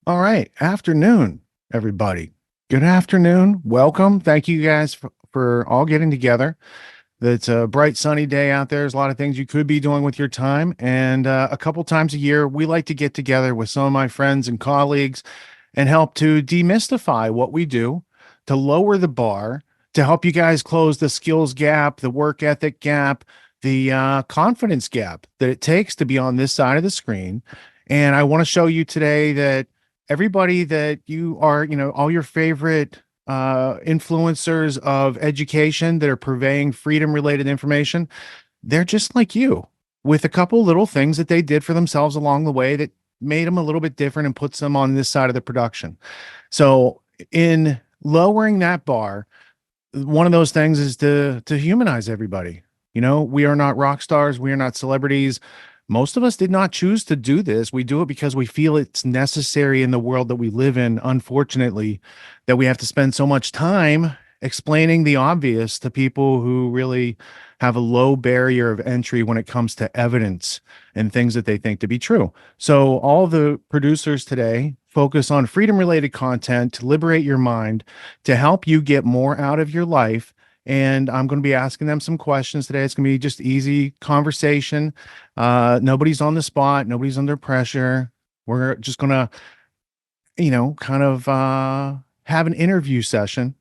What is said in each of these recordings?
All right. Afternoon, everybody. Good afternoon. Welcome. Thank you guys for all getting together. It's a bright, sunny day out there. There's a lot of things you could be doing with your time. And a couple times a year, we like to get together with some of my friends and colleagues and help to demystify what we do, to lower the bar, to help you guys close the skills gap, the work ethic gap, the confidence gap that it takes to be on this side of the screen. And I want to show you today that everybody that you are, all your favorite influencers of education that are purveying freedom related information, they're just like you with a couple little things that they did for themselves along the way that made them a little bit different and puts them on this side of the production. So, in lowering that bar, one of those things is to humanize everybody. We are not rock stars, we are not celebrities. Most of us did not choose to do this. We do it because we feel it's necessary in the world that we live in, unfortunately, that we have to spend so much time explaining the obvious to people who really have a low barrier of entry when it comes to evidence and things that they think to be true. So, all the producers today focus on freedom related content to liberate your mind, to help you get more out of your life. And I'm going to be asking them some questions today. It's going to be just easy conversation. Nobody's on the spot, nobody's under pressure. We're just going to, kind of have an interview session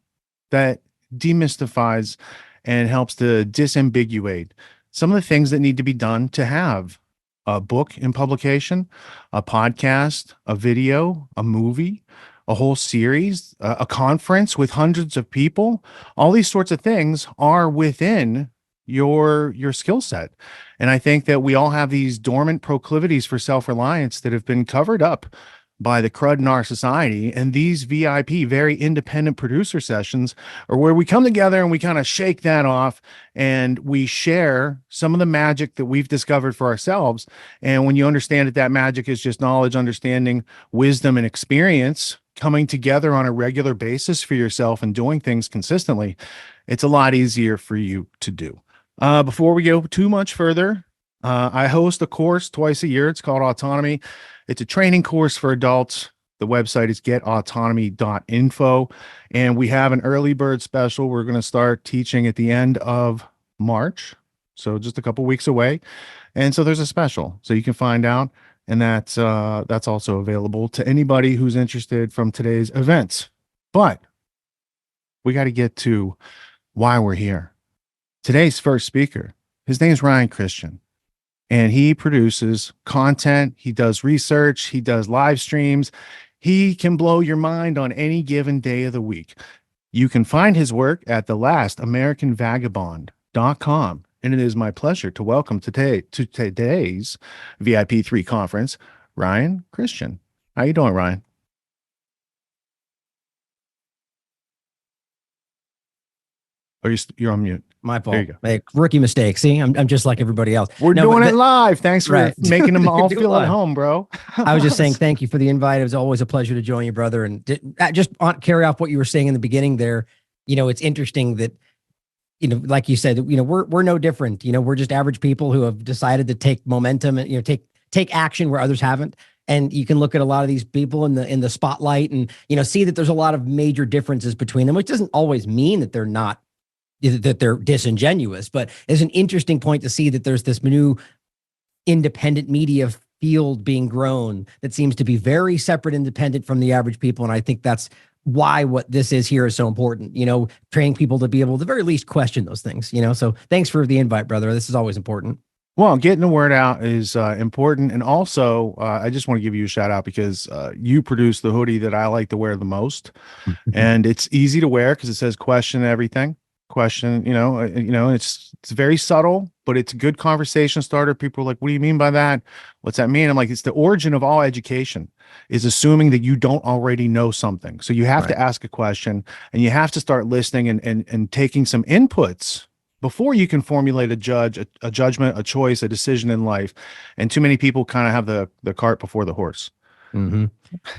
that demystifies and helps to disambiguate some of the things that need to be done to have a book in publication, a podcast, a video, a movie, a whole series, a conference with hundreds of people. All these sorts of things are within your skill set. And I think that we all have these dormant proclivities for self-reliance that have been covered up by the crud in our society. And these VIP, very independent producer sessions, are where we come together and we kind of shake that off and we share some of the magic that we've discovered for ourselves. And when you understand that that magic is just knowledge, understanding, wisdom, and experience coming together on a regular basis for yourself and doing things consistently, it's a lot easier for you to do. Before we go too much further, I host a course twice a year. It's called Autonomy. It's a training course for adults. The website is getautonomy.info. And we have an early bird special. We're going to start teaching at the end of March. So just a couple weeks away. And so there's a special. So you can find out. And that's also available to anybody who's interested from today's events. But we got to get to why we're here. Today's first speaker, his name is Ryan Cristian. And he produces content, he does research, he does live streams. He can blow your mind on any given day of the week. You can find his work at thelastamericanvagabond.com. And it is my pleasure to welcome today to today's VIP3 conference, Ryan Cristian. How you doing, Ryan? Or you're on mute. My There you fault. go. Hey, rookie mistake. See, I'm just like everybody else. We're No, doing but it live. Thanks for right. making them all Do it feel at live. home, bro. I was just saying thank you for the invite. It was always a pleasure to join you, brother. And just carry off what you were saying in the beginning there. It's interesting that, like you said, we're no different. We're just average people who have decided to take momentum and, take action where others haven't. And you can look at a lot of these people in the spotlight and, see that there's a lot of major differences between them, which doesn't always mean that they're disingenuous, but it's an interesting point to see that there's this new independent media field being grown that seems to be very separate, independent from the average people. And I think that's why what this is here is so important, training people to be able to very least question those things, so thanks for the invite, brother. This is always important. Well, getting the word out is important. And also, I just want to give you a shout out because you produce the hoodie that I like to wear the most. And it's easy to wear because it says question everything. Question, it's very subtle, but it's a good conversation starter. People are like, what do you mean by that? What's that mean? I'm like, it's the origin of all education is assuming that you don't already know something. So you have to ask a question and you have to start listening and taking some inputs before you can formulate a judgment, a choice, a decision in life. And too many people kind of have the cart before the horse. Mm-hmm.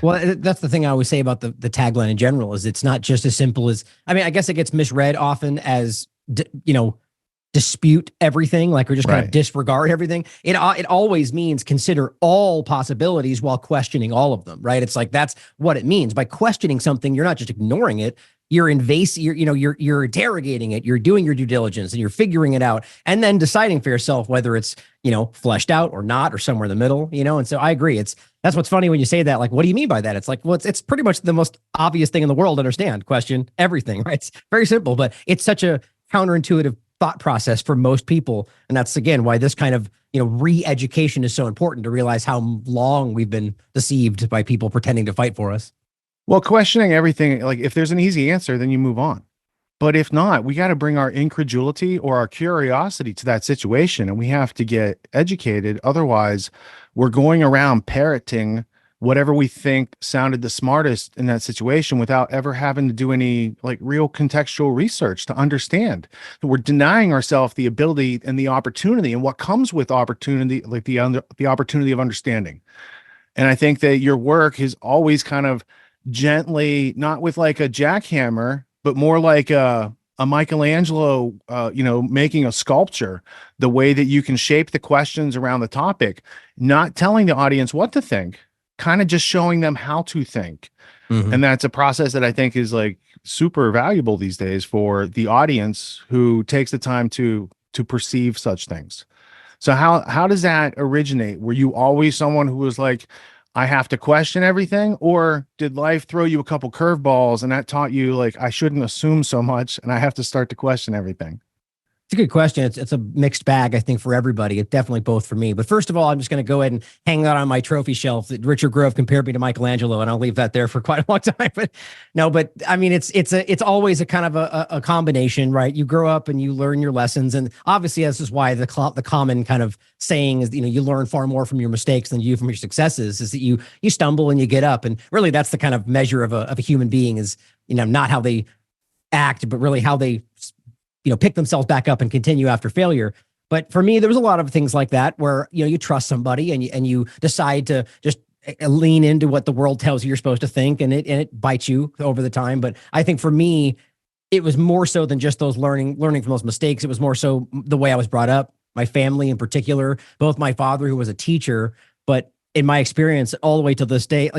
Well, that's the thing I always say about the tagline in general is it's not just as simple as, I mean, I guess it gets misread often as, dispute everything, like, or just kind of Right. disregard everything. It always means consider all possibilities while questioning all of them, right? It's like that's what it means. By questioning something, you're not just ignoring it. You're invasive. You're interrogating it. You're doing your due diligence and you're figuring it out, and then deciding for yourself whether it's fleshed out or not, or somewhere in the middle. And so I agree. That's what's funny when you say that. Like, what do you mean by that? It's like, well, it's pretty much the most obvious thing in the world to understand. Question everything, right? It's very simple, but it's such a counterintuitive thought process for most people. And that's, again, why this kind of, re-education is so important, to realize how long we've been deceived by people pretending to fight for us. Well, questioning everything, like if there's an easy answer, then you move on. But if not, we got to bring our incredulity or our curiosity to that situation, and we have to get educated. Otherwise, we're going around parroting whatever we think sounded the smartest in that situation without ever having to do any like real contextual research to understand. We're denying ourselves the ability and the opportunity and what comes with opportunity, like the opportunity of understanding. And I think that your work is always kind of gently, not with like a jackhammer, but more like a Michelangelo, making a sculpture, the way that you can shape the questions around the topic, not telling the audience what to think, kind of just showing them how to think. Mhm. And that's a process that I think is like super valuable these days for the audience who takes the time to perceive such things. So how does that originate? Were you always someone who was like, I have to question everything, or did life throw you a couple curveballs and that taught you like I shouldn't assume so much and I have to start to question everything? It's a good question. It's a mixed bag, I think, for everybody. It's definitely both for me. But first of all, I'm just going to go ahead and hang that on my trophy shelf that Richard Grove compared me to Michelangelo, and I'll leave that there for quite a long time. But no, but I mean, it's always a kind of a combination, right? You grow up and you learn your lessons, and obviously, this is why the common kind of saying is, you learn far more from your mistakes than you from your successes. Is that you stumble and you get up, and really that's the kind of measure of a human being, is not how they act, but really how they pick themselves back up and continue after failure. But for me, there was a lot of things like that where, you trust somebody and you decide to just lean into what the world tells you you're supposed to think, and it bites you over the time. But I think for me, it was more so than just those learning from those mistakes. It was more so the way I was brought up, my family in particular, both my father, who was a teacher, but in my experience all the way to this day,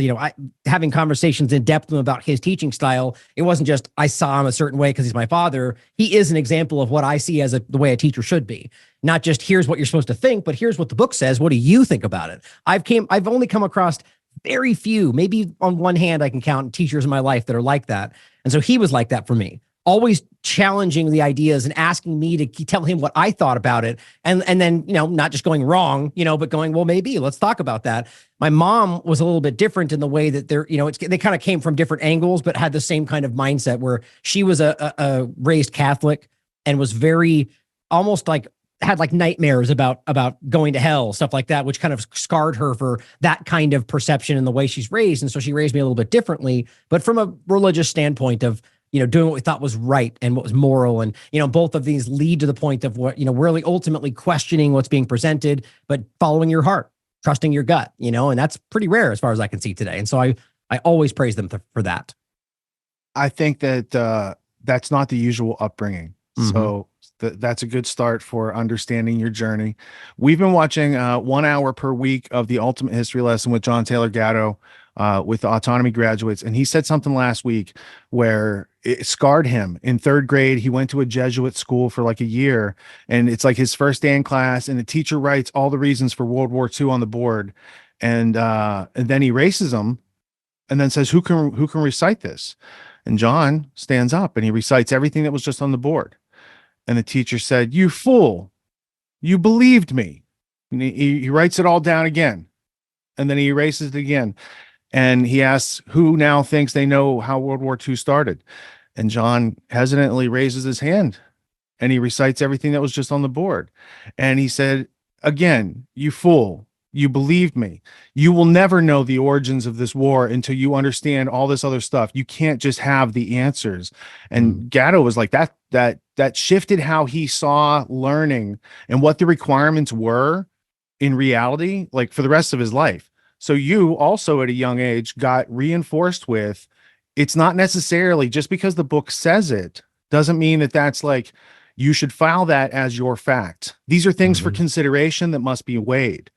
having conversations in depth with him about his teaching style, it wasn't just I saw him a certain way because he's my father. He is an example of what I see as the way a teacher should be. Not just here's what you're supposed to think, but here's what the book says. What do you think about it? I've only come across very few, maybe on one hand I can count, teachers in my life that are like that. And so he was like that for me, always challenging the ideas and asking me to tell him what I thought about it. And then, not just going wrong, but going, well, maybe let's talk about that. My mom was a little bit different in the way that they kind of came from different angles, but had the same kind of mindset, where she was a raised Catholic and was very almost like had like nightmares about going to hell, stuff like that, which kind of scarred her for that kind of perception in the way she's raised. And so she raised me a little bit differently, but from a religious standpoint of, doing what we thought was right and what was moral. And, both of these lead to the point of what, really ultimately questioning what's being presented, but following your heart, trusting your gut, and that's pretty rare as far as I can see today. And so I always praise them for that. I think that that's not the usual upbringing. Mm-hmm. So that's a good start for understanding your journey. We've been watching 1 hour per week of the Ultimate History Lesson with John Taylor Gatto with the Autonomy graduates. And he said something last week where it scarred him. In third grade, he went to a Jesuit school for like a year, and it's like his first day in class, and the teacher writes all the reasons for World War II on the board. And then he erases them and then says, who can recite this? And John stands up and he recites everything that was just on the board. And the teacher said, you fool, you believed me. And he writes it all down again. And then he erases it again. And he asks, who now thinks they know how World War II started? And John hesitantly raises his hand and he recites everything that was just on the board. And he said, again, you fool, you believed me. You will never know the origins of this war until you understand all this other stuff. You can't just have the answers. And Gatto was like, that shifted how he saw learning and what the requirements were in reality, like for the rest of his life. So you also at a young age got reinforced with, it's not necessarily just because the book says it doesn't mean that that's like, you should file that as your fact. These are things for Mhm. consideration that must be weighed,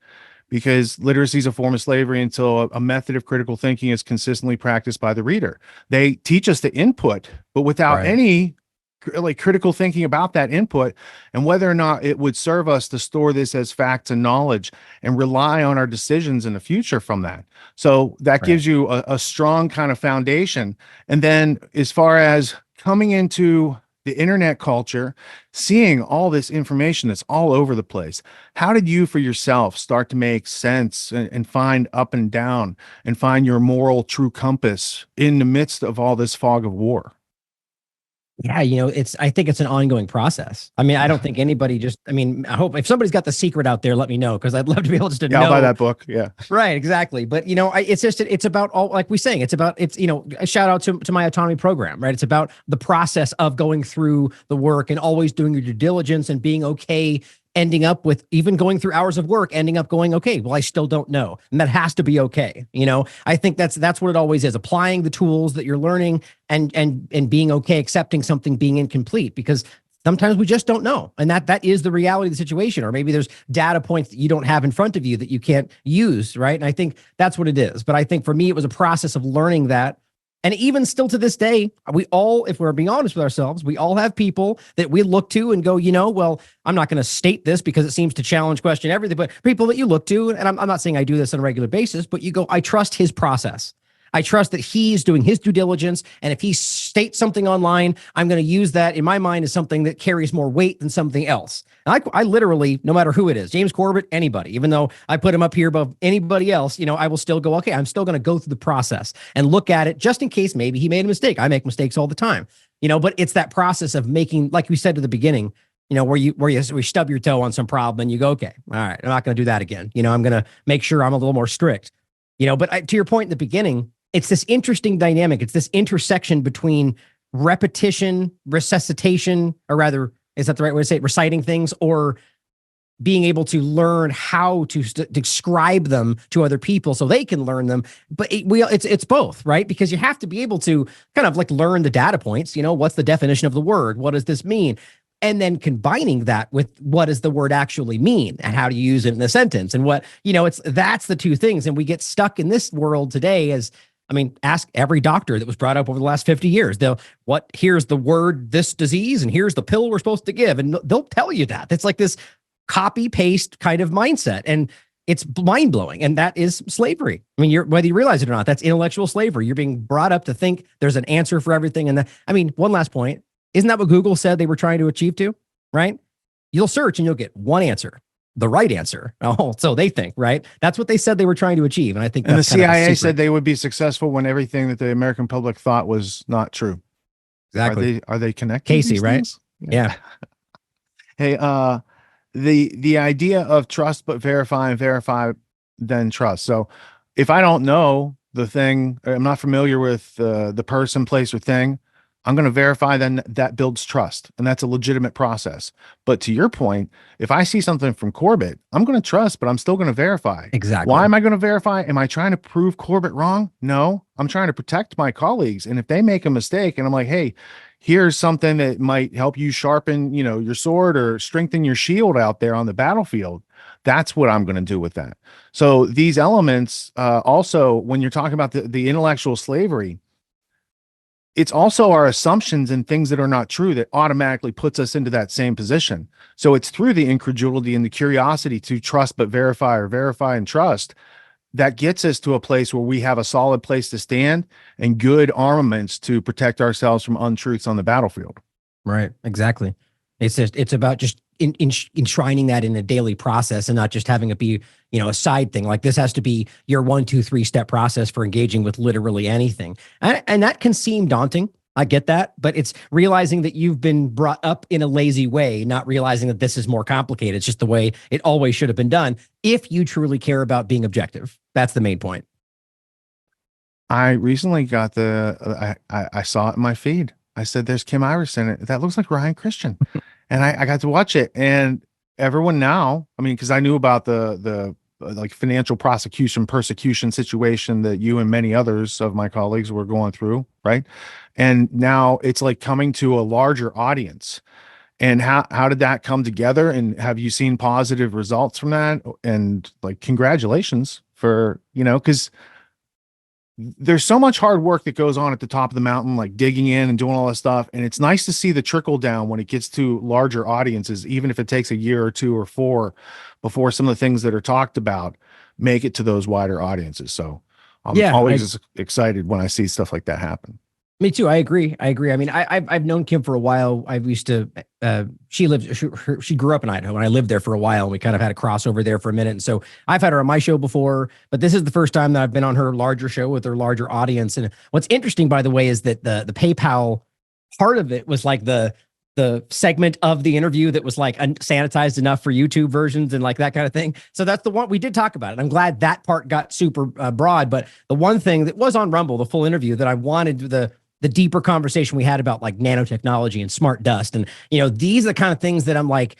because literacy is a form of slavery until a method of critical thinking is consistently practiced by the reader. They teach us the input, but without Right. any like critical thinking about that input and whether or not it would serve us to store this as facts and knowledge and rely on our decisions in the future from that. So that Right. gives you a strong kind of foundation. And then as far as coming into the internet culture, seeing all this information that's all over the place, how did you for yourself start to make sense and find up and down and find your moral true compass in the midst of all this fog of war? Yeah, I think it's an ongoing process. I mean, I don't think anybody I mean, I hope if somebody's got the secret out there, let me know, because I'd love to be able just to Yeah, I'll buy know. that book. Yeah. Right, exactly. But it's just it's about all, like we saying, it's about a shout out to my autonomy program, right? It's about the process of going through the work and always doing your due diligence and being okay, ending up with even going through hours of work, ending up going, okay, well, I still don't know. And that has to be okay. I think that's what it always is, applying the tools that you're learning and being okay, accepting something being incomplete, because sometimes we just don't know. And that is the reality of the situation. Or maybe there's data points that you don't have in front of you that you can't use, right? And I think that's what it is. But I think for me, it was a process of learning that. And even still to this day, we all, if we're being honest with ourselves, we all have people that we look to and go, well, I'm not going to state this because it seems to challenge, question everything, but people that you look to, and I'm not saying I do this on a regular basis, but you go, I trust his process. I trust that he's doing his due diligence. And if he states something online, I'm going to use that in my mind as something that carries more weight than something else. And I literally, no matter who it is, James Corbett, anybody, even though I put him up here above anybody else, I will still go, okay, I'm still going to go through the process and look at it just in case maybe he made a mistake. I make mistakes all the time, but it's that process of making, like we said at the beginning, where you stub your toe on some problem and you go, okay, all right, I'm not going to do that again. I'm going to make sure I'm a little more strict, but to your point in the beginning, it's this interesting dynamic. It's this intersection between repetition, resuscitation, or rather, is that the right way to say it? Reciting things, or being able to learn how to describe them to other people so they can learn them. But it's both, right? Because you have to be able to kind of like learn the data points. What's the definition of the word? What does this mean? And then combining that with what does the word actually mean and how do you use it in a sentence? And that's the two things. And we get stuck in this world today ask every doctor that was brought up over the last 50 years. Here's the word, this disease, and here's the pill we're supposed to give. And they'll tell you that. It's like this copy paste kind of mindset. And it's mind blowing. And that is slavery. Whether you realize it or not, that's intellectual slavery. You're being brought up to think there's an answer for everything. And one last point. Isn't that what Google said they were trying to achieve to? Right? You'll search and you'll get one answer, the right answer. Oh, so they think, right? That's what they said they were trying to achieve. And I think And the that's kind of CIA secret. said they would be successful when everything that the American public thought was not true. Exactly. Are they connected? Casey, right? Things? Yeah. Hey, the idea of trust but verify and verify then trust. So if I don't know the thing, I'm not familiar with the person, place, or thing, I'm going to verify, then that builds trust. And that's a legitimate process. But to your point, if I see something from Corbett, I'm going to trust, but I'm still going to verify. Exactly. Why am I going to verify? Am I trying to prove Corbett wrong? No, I'm trying to protect my colleagues. And if they make a mistake and I'm like, hey, here's something that might help you sharpen, your sword or strengthen your shield out there on the battlefield, that's what I'm going to do with that. So these elements, also, when you're talking about the intellectual slavery, it's also our assumptions and things that are not true that automatically puts us into that same position. So it's through the incredulity and the curiosity to trust but verify, or verify and trust, that gets us to a place where we have a solid place to stand and good armaments to protect ourselves from untruths on the battlefield. Right. Exactly. It's about just enshrining that in a daily process and not just having it be, a side thing. Like this has to be your 1, 2, 3 step process for engaging with literally anything. And that can seem daunting. I get that, but it's realizing that you've been brought up in a lazy way, not realizing that this is more complicated. It's just the way it always should have been done. If you truly care about being objective, that's the main point. I recently got I saw it in my feed. I said, there's Kim Iverson. That looks like Ryan Christian. And I got to watch it. And everyone now, because I knew about the like financial persecution situation that you and many others of my colleagues were going through. Right. And now it's like coming to a larger audience. And how did that come together? And have you seen positive results from that? And like, congratulations for, because there's so much hard work that goes on at the top of the mountain, like digging in and doing all this stuff. And it's nice to see the trickle down when it gets to larger audiences, even if it takes a year or two or four before some of the things that are talked about make it to those wider audiences. So I'm Yeah, always excited when I see stuff like that happen. me too. I agree. I agree. I mean, I've known Kim for a while. I used to. She grew up in Idaho, and I lived there for a while. And we kind of had a crossover there for a minute. And so I've had her on my show before, but this is the first time that I've been on her larger show with her larger audience. And what's interesting, by the way, is that the PayPal part of it was like the segment of the interview that was like sanitized enough for YouTube versions and like that kind of thing. So that's the one we did talk about it. I'm glad that part got super broad. But the one thing that was on Rumble, the full interview that I wanted the deeper conversation we had about like nanotechnology and smart dust. And, these are the kind of things that I'm like,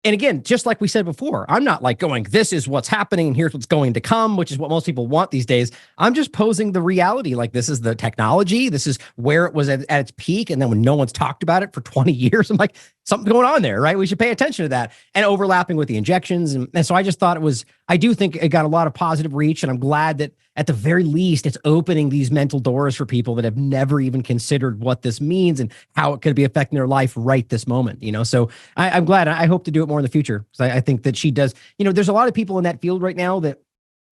and again, just like we said before, I'm not like going, this is what's happening and here's what's going to come, which is what most people want these days. I'm just posing the reality. Like, this is the technology. This is where it was at its peak. And then when no one's talked about it for 20 years, I'm like, something's going on there, right? We should pay attention to that, and overlapping with the injections. And so I just thought I do think it got a lot of positive reach. And I'm glad that at the very least, it's opening these mental doors for people that have never even considered what this means and how it could be affecting their life right this moment, So I'm glad. I hope to do it more in the future, because I think that she does. There's a lot of people in that field right now that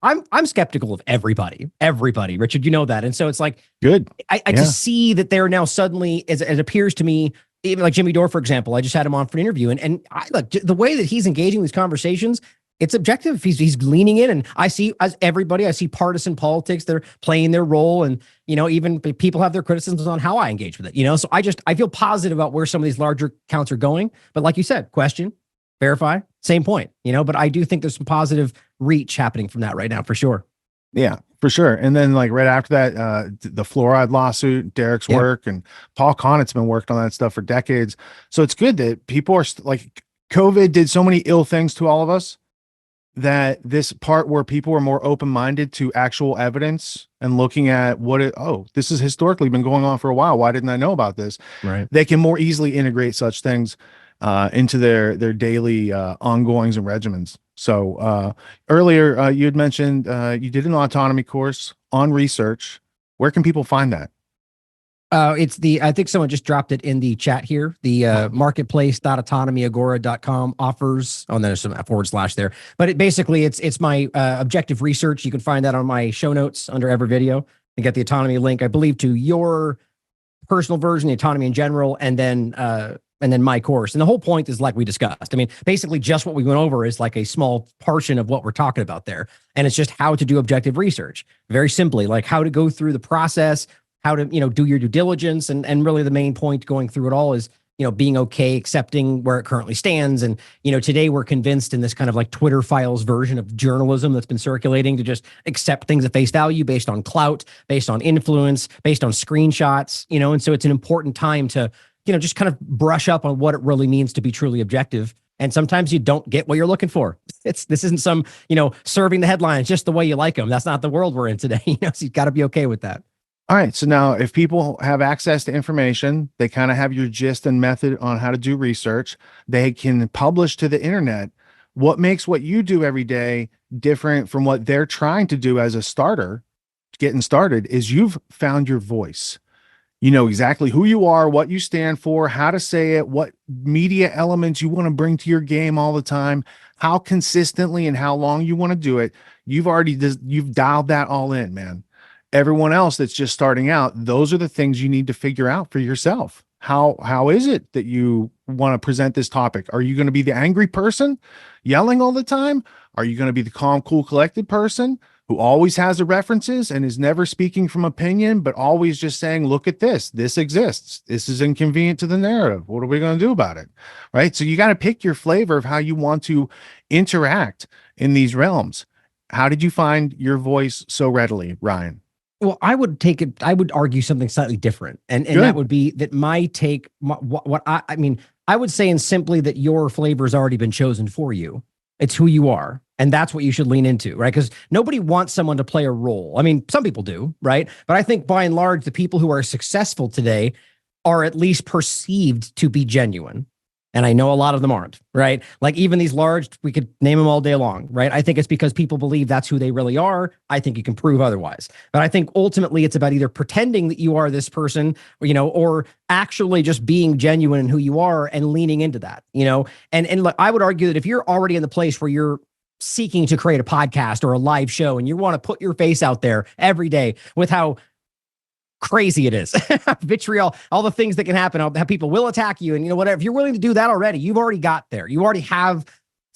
I'm skeptical of everybody, Richard, that. And so it's like, good. To see that they're now suddenly, as it appears to me, even like Jimmy Dore, for example, I just had him on for an interview, and I look, the way that he's engaging these conversations, it's objective. He's leaning in, and I see, as everybody, I see partisan politics. They're playing their role, and even people have their criticisms on how I engage with it. So I feel positive about where some of these larger counts are going. But like you said, question, verify, same point. But I do think there's some positive reach happening from that right now, for sure. Yeah, for sure. And then like right after that, the fluoride lawsuit, Derek's work, and Paul Connett's been working on that stuff for decades. So it's good that people are like, COVID did so many ill things to all of us, that this part where people are more open-minded to actual evidence and looking at this has historically been going on for a while. Why didn't I know about this? Right. They can more easily integrate such things into their daily ongoings and regimens. So earlier you had mentioned you did an autonomy course on research. Where can people find that? I think someone just dropped it in the chat here. The marketplace.autonomyagora.com offers, there's some / there, but it's my objective research. You can find that on my show notes under every video and get the autonomy link, I believe, to your personal version, the autonomy in general, and then my course. And the whole point is, like we discussed, I mean, basically just what we went over is like a small portion of what we're talking about there. And it's just how to do objective research, very simply, like how to go through the process, how to, do your due diligence. And really the main point going through it all is, being okay, accepting where it currently stands. And, today we're convinced in this kind of like Twitter files version of journalism that's been circulating to just accept things at face value based on clout, based on influence, based on screenshots, and so it's an important time to, just kind of brush up on what it really means to be truly objective. And sometimes you don't get what you're looking for. This isn't some, serving the headlines just the way you like them. That's not the world we're in today. So you've got to be okay with that. All right. So now if people have access to information, they kind of have your gist and method on how to do research, they can publish to the internet. What makes what you do every day different from what they're trying to do as a starter, getting started, is you've found your voice. You know exactly who you are, what you stand for, how to say it, what media elements you want to bring to your game all the time, how consistently and how long you want to do it. You've dialed that all in, man. Everyone else that's just starting out, those are the things you need to figure out for yourself. How is it that you want to present this topic? Are you going to be the angry person yelling all the time? Are you going to be the calm, cool, collected person who always has the references and is never speaking from opinion, but always just saying, look at this, this exists, this is inconvenient to the narrative, what are we going to do about it? Right? So you got to pick your flavor of how you want to interact in these realms. How did you find your voice so readily, Ryan? Well, I would argue something slightly different. And that would be that my take, I would say in simply that your flavor has already been chosen for you. It's who you are. And that's what you should lean into, right? Because nobody wants someone to play a role. I mean, some people do, right? But I think by and large, the people who are successful today are at least perceived to be genuine. And I know a lot of them aren't, right? Like even these large, we could name them all day long, right? I think it's because people believe that's who they really are. I think you can prove otherwise. But I think ultimately it's about either pretending that you are this person, or actually just being genuine in who you are and leaning into that, And look, I would argue that if you're already in the place where you're seeking to create a podcast or a live show and you want to put your face out there every day with how crazy it is, vitriol, all the things that can happen, how people will attack you, and whatever. If you're willing to do that already, you've already got there. You already have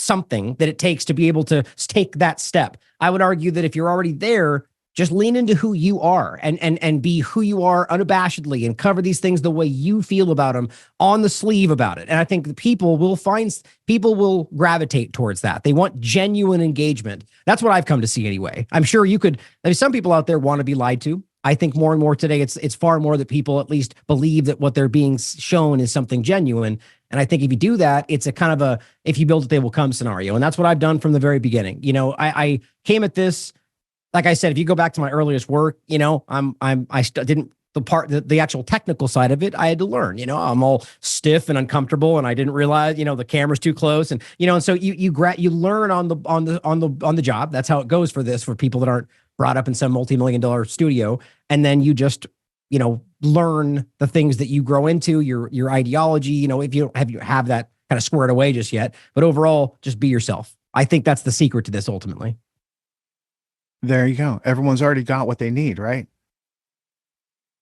something that it takes to be able to take that step. I would argue that if you're already there, just lean into who you are and be who you are unabashedly and cover these things the way you feel about them on the sleeve about it. And I think the people will gravitate towards that. They want genuine engagement. That's what I've come to see anyway. I'm sure some people out there want to be lied to. I think more and more today, it's far more that people at least believe that what they're being shown is something genuine. And I think if you do that, it's a kind of if you build it, they will come scenario. And that's what I've done from the very beginning. I came at this, like I said, if you go back to my earliest work, didn't the actual technical side of it, I had to learn. I'm all stiff and uncomfortable, and I didn't realize, the camera's too close, and and so you learn on the job. That's how it goes for people that aren't brought up in some multi-million-dollar studio, and then you just learn the things that you grow into, your ideology. If you don't have that kind of squared away just yet, but overall, just be yourself. I think that's the secret to this ultimately. There you go. Everyone's already got what they need, right?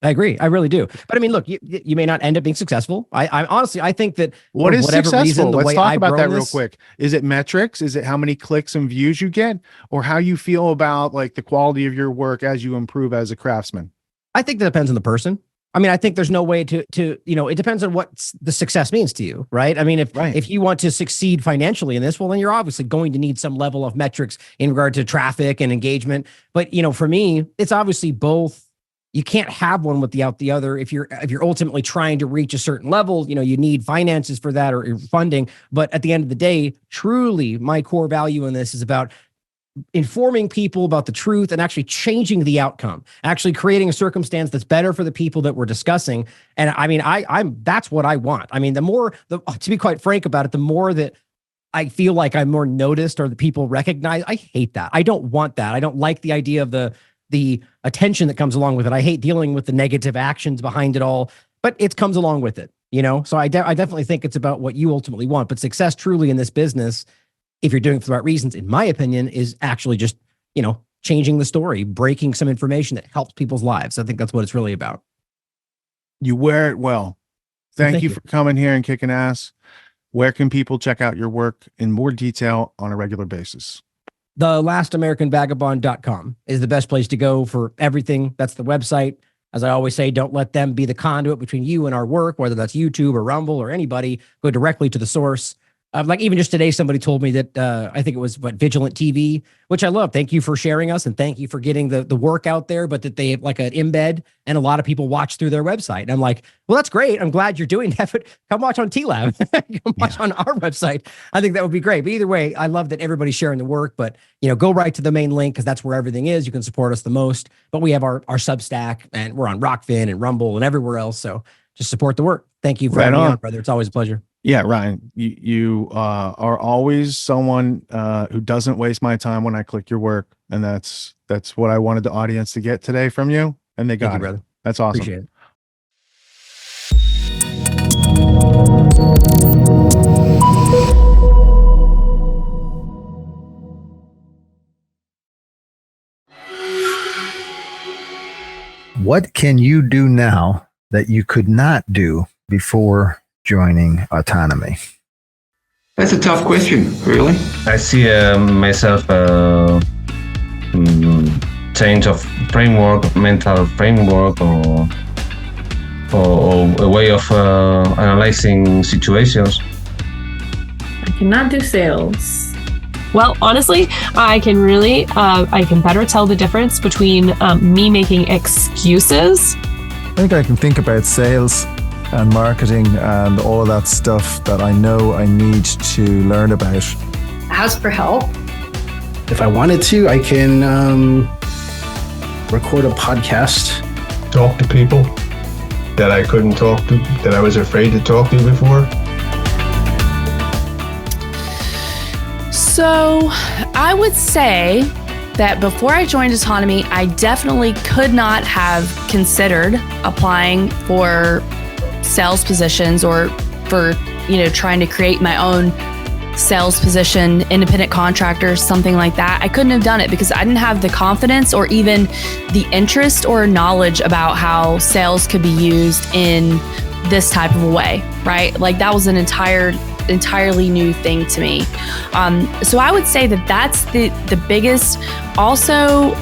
I agree. I really do. But I mean, look, you may not end up being successful. I honestly, I think that what is successful? Reason, Let's talk about that real quick. Is it metrics? Is it how many clicks and views you get, or how you feel about like the quality of your work as you improve as a craftsman? I think that depends on the person. I mean, I think there's no way to it depends on what the success means to you, right? I mean, if you want to succeed financially in this, well, then you're obviously going to need some level of metrics in regard to traffic and engagement. But for me, it's obviously both. You can't have one without the other. If you're ultimately trying to reach a certain level, you need finances for that or funding. But at the end of the day, truly, my core value in this is about informing people about the truth and actually changing the outcome, actually creating a circumstance that's better for the people that we're discussing. And I mean, that's what I want. I mean, to be quite frank about it, the more that I feel like I'm more noticed or the people recognize, I hate that. I don't want that. I don't like the idea of the attention that comes along with it. I hate dealing with the negative actions behind it all, but it comes along with it, So I definitely think it's about what you ultimately want. But success truly in this business, if you're doing it for the right reasons, in my opinion, is actually just, changing the story, breaking some information that helps people's lives. I think that's what it's really about. You wear it well. Thank you for coming here and kicking ass. Where can people check out your work in more detail on a regular basis? TheLastAmericanVagabond.com is the best place to go for everything. That's the website. As I always say, don't let them be the conduit between you and our work, whether that's YouTube or Rumble or anybody. Go directly to the source. Like even just today, somebody told me that I think it was Vigilant TV, which I love. Thank you for sharing us and thank you for getting the work out there, but that they have like an embed and a lot of people watch through their website. And I'm like, well, that's great. I'm glad you're doing that, but come watch on TLab, come watch on our website. I think that would be great. But either way, I love that everybody's sharing the work, but go right to the main link because that's where everything is. You can support us the most, but we have our Substack and we're on Rockfin and Rumble and everywhere else. So just support the work. Thank you for having me on, brother. It's always a pleasure. Yeah, Ryan, you are always someone who doesn't waste my time when I click your work. And that's what I wanted the audience to get today from you. And they got it. Brother. That's awesome. Appreciate it. What can you do now that you could not do before joining Autonomy? That's a tough question, really. I see myself change of framework, mental framework, or a way of analyzing situations. I cannot do sales. Well, honestly, I can better tell the difference between me making excuses. I think I can think about sales and marketing and all of that stuff that I know I need to learn about. Ask for help. If I wanted to, I can record a podcast. Talk to people that I couldn't talk to, that I was afraid to talk to before. So I would say that before I joined Autonomy, I definitely could not have considered applying for sales positions or for, trying to create my own sales position, independent contractor, something like that. I couldn't have done it because I didn't have the confidence or even the interest or knowledge about how sales could be used in this type of a way, right? Like that was an entirely new thing to me. So I would say that that's the biggest. Also,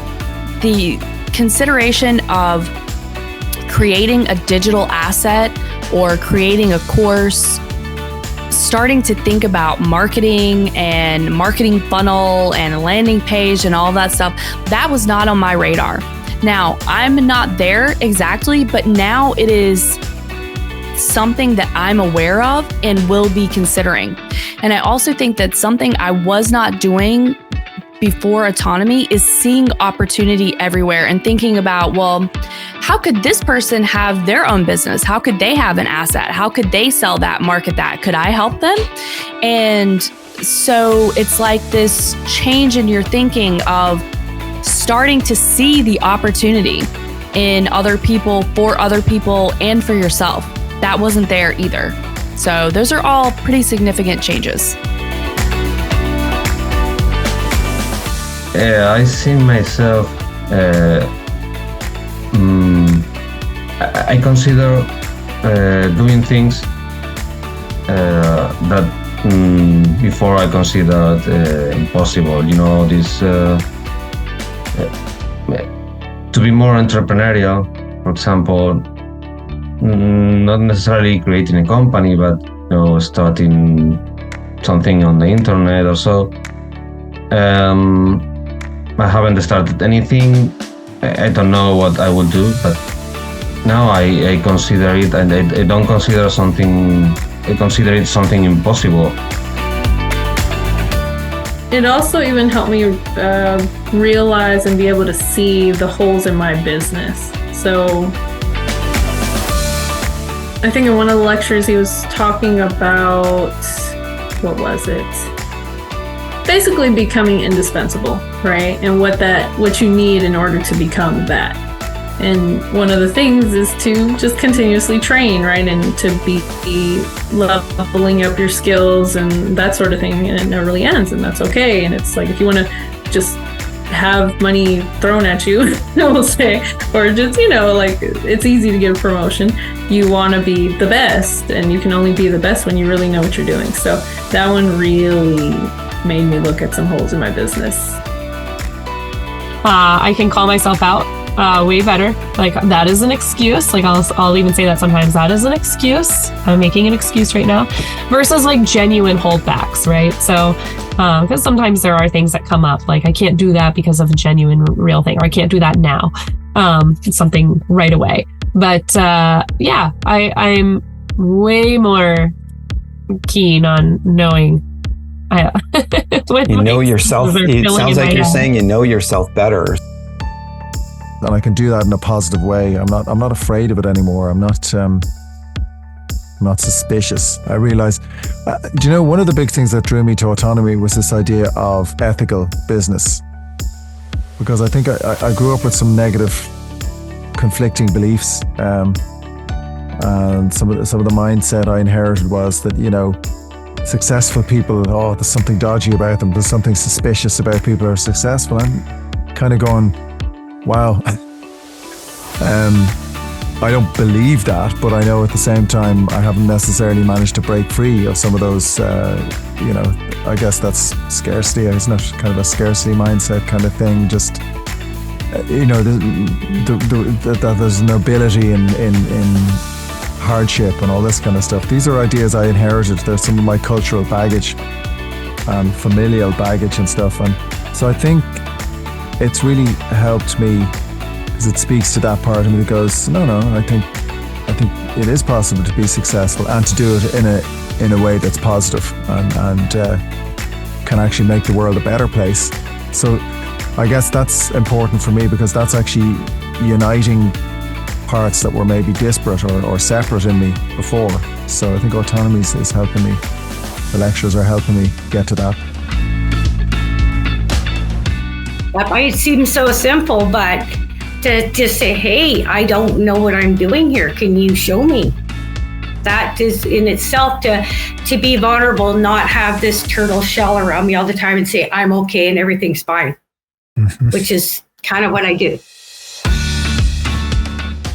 the consideration of creating a digital asset or creating a course, starting to think about marketing and marketing funnel and a landing page and all that stuff, that was not on my radar. Now, I'm not there exactly, but now it is something that I'm aware of and will be considering. And I also think that something I was not doing before Autonomy is seeing opportunity everywhere and thinking about, well, how could this person have their own business? How could they have an asset? How could they sell that, market that? Could I help them? And so it's like this change in your thinking of starting to see the opportunity in other people, for other people, and for yourself. That wasn't there either. So those are all pretty significant changes. I see myself, I consider doing things that before I considered impossible. This to be more entrepreneurial, for example, not necessarily creating a company, but starting something on the internet or so. I haven't started anything. I don't know what I will do, but now I consider it, and I don't consider something. I consider it something impossible. It also even helped me realize and be able to see the holes in my business. So I think in one of the lectures he was talking about, what was it? Basically becoming indispensable, right? And what you need in order to become that. And one of the things is to just continuously train, right? And to be leveling up your skills and that sort of thing. And it never really ends, and that's okay. And it's like, if you want to just have money thrown at you, we'll say, or just, like it's easy to get a promotion. You want to be the best, and you can only be the best when you really know what you're doing. So that one really made me look at some holes in my business. I can call myself out way better. Like that is an excuse. Like I'll even say that sometimes that is an excuse. I'm making an excuse right now versus like genuine holdbacks, right? So because sometimes there are things that come up like I can't do that because of a genuine real thing, or I can't do that now. It's something right away. But I'm way more keen on knowing you know yourself. It sounds like you're saying you know yourself better. And I can do that in a positive way. I'm not afraid of it anymore. I'm not suspicious. I realize, one of the big things that drew me to Autonomy was this idea of ethical business. Because I think I grew up with some negative, conflicting beliefs. And some of the mindset I inherited was that, successful people, there's something dodgy about them. There's something suspicious about people who are successful. I'm kind of going, wow. I don't believe that, but I know at the same time I haven't necessarily managed to break free of some of those, I guess that's scarcity, isn't it? Kind of a scarcity mindset kind of thing. Just, that there's nobility in hardship and all this kind of stuff. These are ideas I inherited. They're some of my cultural baggage and familial baggage and stuff. And so I think it's really helped me, because it speaks to that part of me that goes, no, I think it is possible to be successful and to do it in a way that's positive and can actually make the world a better place. So I guess that's important for me, because that's actually uniting parts that were maybe disparate or separate in me before. So I think Autonomy is helping me. The lectures are helping me get to that. That might seem so simple, but to say, hey, I don't know what I'm doing here. Can you show me? That is in itself to be vulnerable, not have this turtle shell around me all the time and say, I'm okay and everything's fine, which is kind of what I do.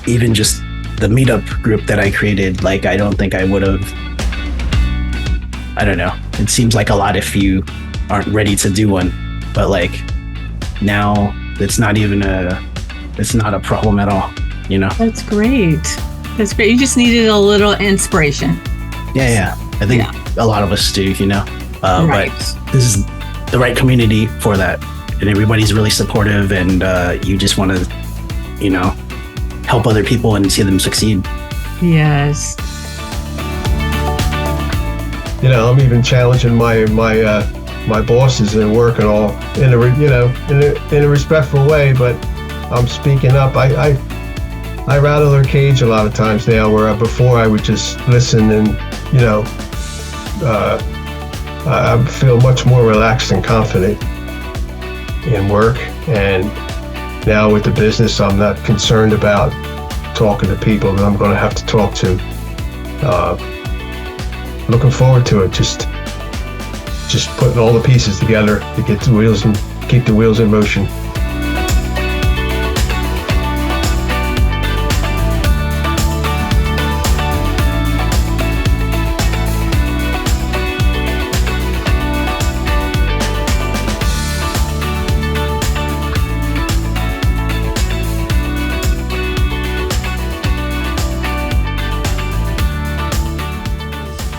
Even just the meetup group that I created, like, I don't think I would have, I don't know. It seems like a lot if you aren't ready to do one, but like now it's not a problem at all, you know? That's great. That's great. You just needed a little inspiration. Yeah. I think a lot of us do, you know? Right. But this is the right community for that. And everybody's really supportive, and you just want to, you know, help other people and see them succeed. Yes. You know, I'm even challenging my bosses at work and all in a respectful way, but I'm speaking up. I rattle their cage a lot of times now, where before I would just listen and, you know, I feel much more relaxed and confident in work. And now with the business, I'm not concerned about talking to people that I'm going to have to talk to. Looking forward to it. Just putting all the pieces together to get the wheels and keep the wheels in motion.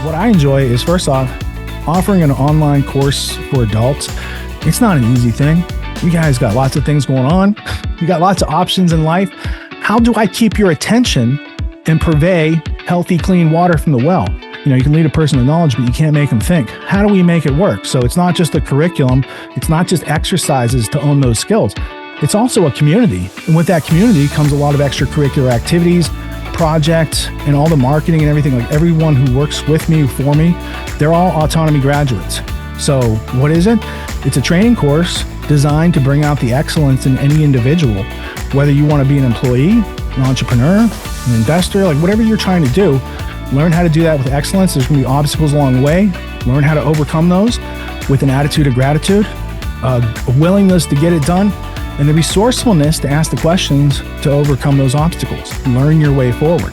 What I enjoy is, first off, offering an online course for adults. It's not an easy thing. You guys got lots of things going on. You got lots of options in life. How do I keep your attention and purvey healthy, clean water from the well? You know, you can lead a person to knowledge, but you can't make them think. How do we make it work? So it's not just a curriculum. It's not just exercises to own those skills. It's also a community. And with that community comes a lot of extracurricular activities, projects, and all the marketing and everything. Like, everyone who works with me, for me, they're all autonomy graduates. So what is it? It's a training course designed to bring out the excellence in any individual, whether you want to be an employee, an entrepreneur, an investor, like whatever you're trying to do. Learn how to do that with excellence. There's going to be obstacles along the way. Learn how to overcome those with an attitude of gratitude, a willingness to get it done, and the resourcefulness to ask the questions to overcome those obstacles. Learn your way forward.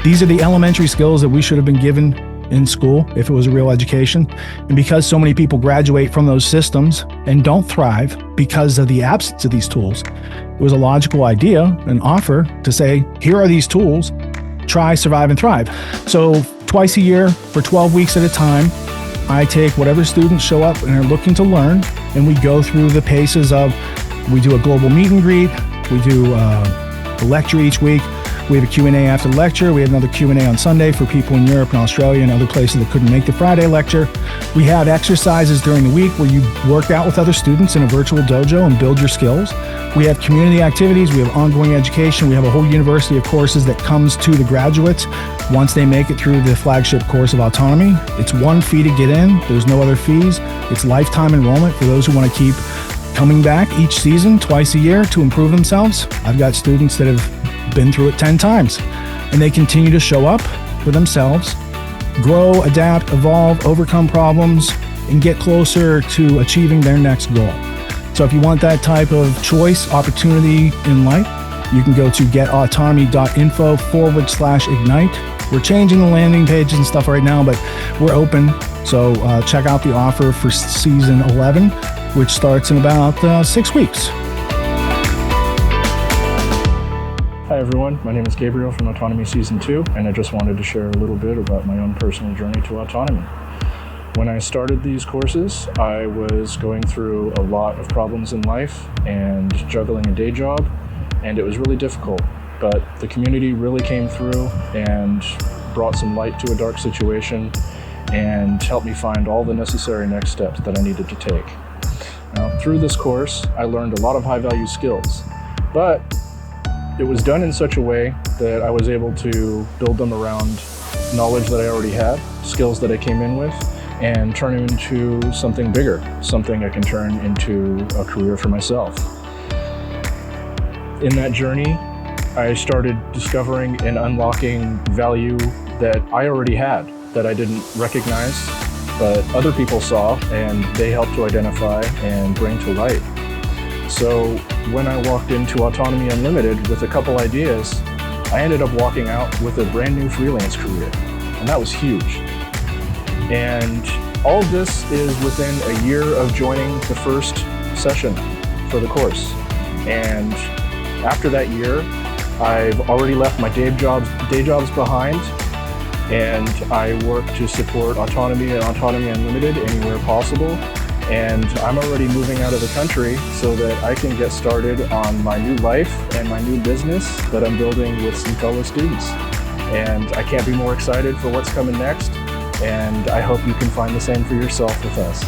These are the elementary skills that we should have been given in school if it was a real education. And because so many people graduate from those systems and don't thrive because of the absence of these tools, it was a logical idea, an offer to say, here are these tools, try, survive, and thrive. So twice a year for 12 weeks at a time, I take whatever students show up and are looking to learn, and we go through the paces of, we do a global meet and greet, we do a lecture each week, we have a Q&A after the lecture, we have another Q&A on Sunday for people in Europe and Australia and other places that couldn't make the Friday lecture. We have exercises during the week where you work out with other students in a virtual dojo and build your skills. We have community activities, we have ongoing education, we have a whole university of courses that comes to the graduates once they make it through the flagship course of autonomy. It's one fee to get in, there's no other fees. It's lifetime enrollment for those who want to keep coming back each season, twice a year, to improve themselves. I've got students that have been through it 10 times, and they continue to show up for themselves, grow, adapt, evolve, overcome problems, and get closer to achieving their next goal. So if you want that type of choice, opportunity in life, you can go to getautonomy.info/ignite. We're changing the landing pages and stuff right now, but we're open. So check out the offer for season 11, which starts in about 6 weeks. Hi everyone, my name is Gabriel from Autonomy Season 2, and I just wanted to share a little bit about my own personal journey to autonomy. When I started these courses, I was going through a lot of problems in life and juggling a day job, and it was really difficult. But the community really came through and brought some light to a dark situation and helped me find all the necessary next steps that I needed to take. Now, through this course, I learned a lot of high-value skills, but it was done in such a way that I was able to build them around knowledge that I already had, skills that I came in with, and turn it into something bigger, something I can turn into a career for myself. In that journey, I started discovering and unlocking value that I already had, that I didn't recognize, but other people saw and they helped to identify and bring to light. So when I walked into Autonomy Unlimited with a couple ideas, I ended up walking out with a brand new freelance career, and that was huge. And all of this is within a year of joining the first session for the course. And after that year, I've already left my day jobs behind, and I work to support Autonomy and Autonomy Unlimited anywhere possible. And I'm already moving out of the country so that I can get started on my new life and my new business that I'm building with some fellow students. And I can't be more excited for what's coming next. And I hope you can find the same for yourself with us.